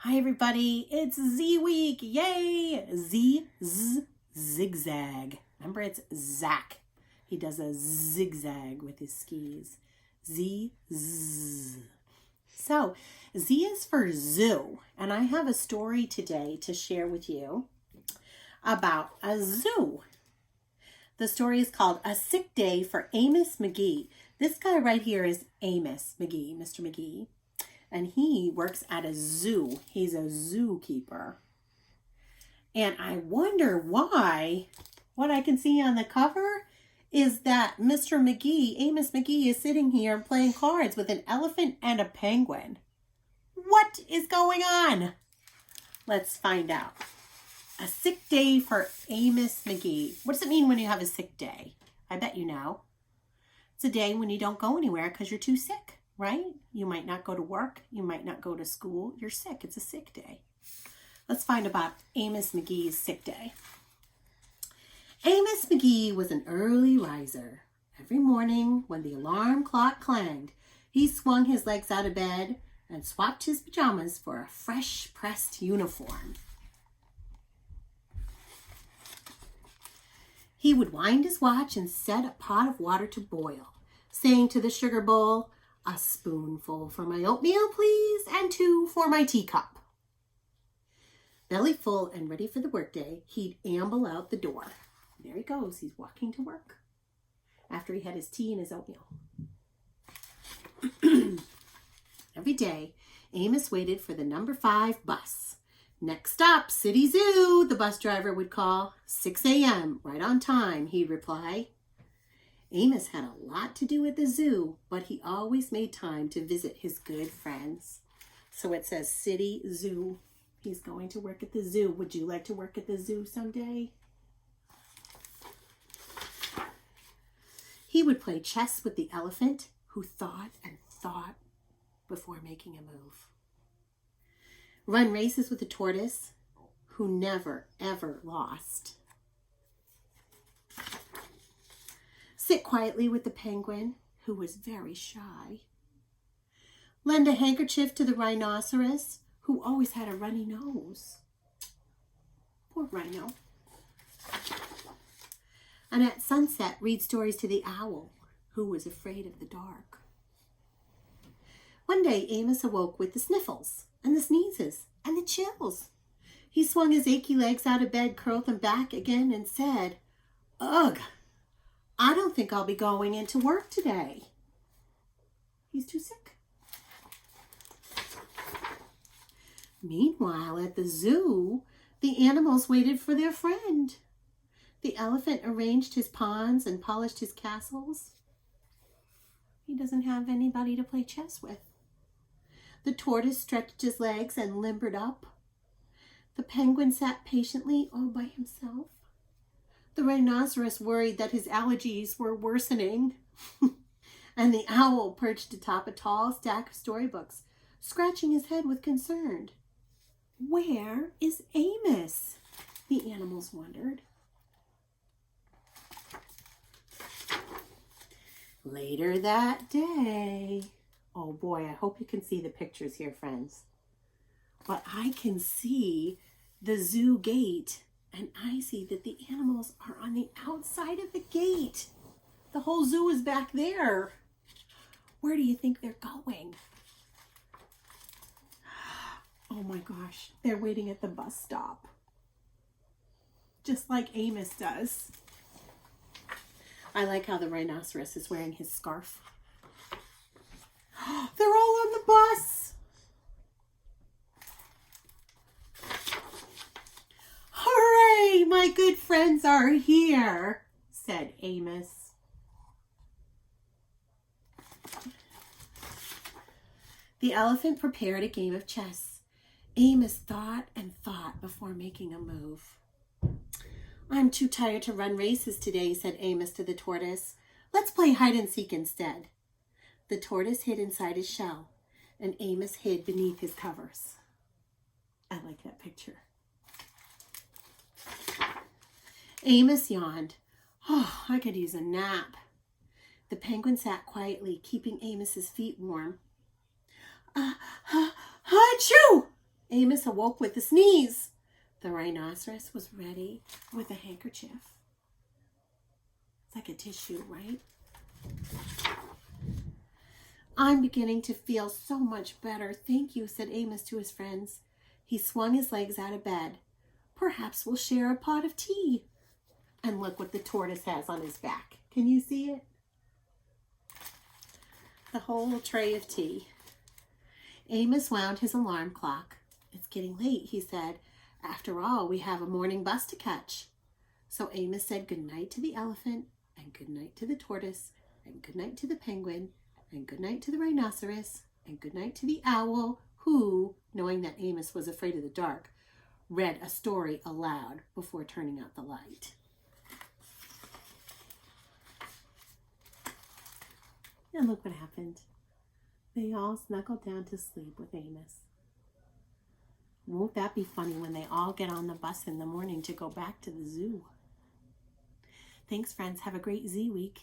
Hi everybody, it's Z week, yay! Zigzag. Remember, it's Zach. He does a zigzag with his skis. Z. So, Z is for zoo, and I have a story today to share with you about a zoo. The story is called A Sick Day for Amos McGee. This guy right here is Amos McGee, Mr. McGee. And he works at a zoo. He's a zookeeper. And I wonder why, what I can see on the cover is that Mr. McGee, Amos McGee, is sitting here playing cards with an elephant and a penguin. What is going on? Let's find out. A sick day for Amos McGee. What does it mean when you have a sick day? I bet you know. It's a day when you don't go anywhere because you're too sick. Right? You might not go to work. You might not go to school. You're sick. It's a sick day. Let's find about Amos McGee's sick day. Amos McGee was an early riser. Every morning when the alarm clock clanged, he swung his legs out of bed and swapped his pajamas for a fresh pressed uniform. He would wind his watch and set a pot of water to boil, saying to the sugar bowl, "A spoonful for my oatmeal, please, and 2 for my teacup." Belly full and ready for the workday, he'd amble out the door. There he goes. He's walking to work after he had his tea and his oatmeal. Every day, Amos waited for the number 5 bus. "Next stop, City Zoo," the bus driver would call. 6 a.m., right on time, he'd reply. Amos had a lot to do at the zoo, but he always made time to visit his good friends. So it says City Zoo. He's going to work at the zoo. Would you like to work at the zoo someday? He would play chess with the elephant, who thought and thought before making a move. Run races with the tortoise, who never, ever lost. Sit quietly with the penguin, who was very shy. Lend a handkerchief to the rhinoceros, who always had a runny nose. Poor rhino. And at sunset, read stories to the owl, who was afraid of the dark. One day, Amos awoke with the sniffles, and the sneezes, and the chills. He swung his achy legs out of bed, curled them back again, and said, "Ugh! I don't think I'll be going into work today." He's too sick. Meanwhile, at the zoo, the animals waited for their friend. The elephant arranged his pawns and polished his castles. He doesn't have anybody to play chess with. The tortoise stretched his legs and limbered up. The penguin sat patiently all by himself. The rhinoceros worried that his allergies were worsening. And the owl perched atop a tall stack of storybooks, scratching his head with concern. Where is Amos? The animals wondered. Later that day, oh boy, I hope you can see the pictures here, friends. But I can see the zoo gate. And I see that the animals are on the outside of the gate. The whole zoo is back there. Where do you think they're going? Oh my gosh, they're waiting at the bus stop. Just like Amos does. I like how the rhinoceros is wearing his scarf. They're all on the bus. "Hooray! My good friends are here," said Amos. The elephant prepared a game of chess. Amos thought and thought before making a move. "I'm too tired to run races today," said Amos to the tortoise. "Let's play hide and seek instead." The tortoise hid inside his shell, and Amos hid beneath his covers. I like that picture. Amos yawned. "Oh, I could use a nap." The penguin sat quietly, keeping Amos's feet warm. Achoo! Amos awoke with a sneeze. The rhinoceros was ready with a handkerchief. It's like a tissue, right? I'm beginning to feel so much better. Thank you, said Amos to his friends. He swung his legs out of bed. Perhaps we'll share a pot of tea. And look what the tortoise has on his back. Can you see it? The whole tray of tea. Amos wound his alarm clock. It's getting late, he said. After all, we have a morning bus to catch. So Amos said goodnight to the elephant, and goodnight to the tortoise, and goodnight to the penguin, and goodnight to the rhinoceros, and goodnight to the owl, who, knowing that Amos was afraid of the dark, read a story aloud before turning out the light. And look what happened. They all snuggled down to sleep with Amos. Won't that be funny when they all get on the bus in the morning to go back to the zoo? Thanks, friends. Have a great Z week.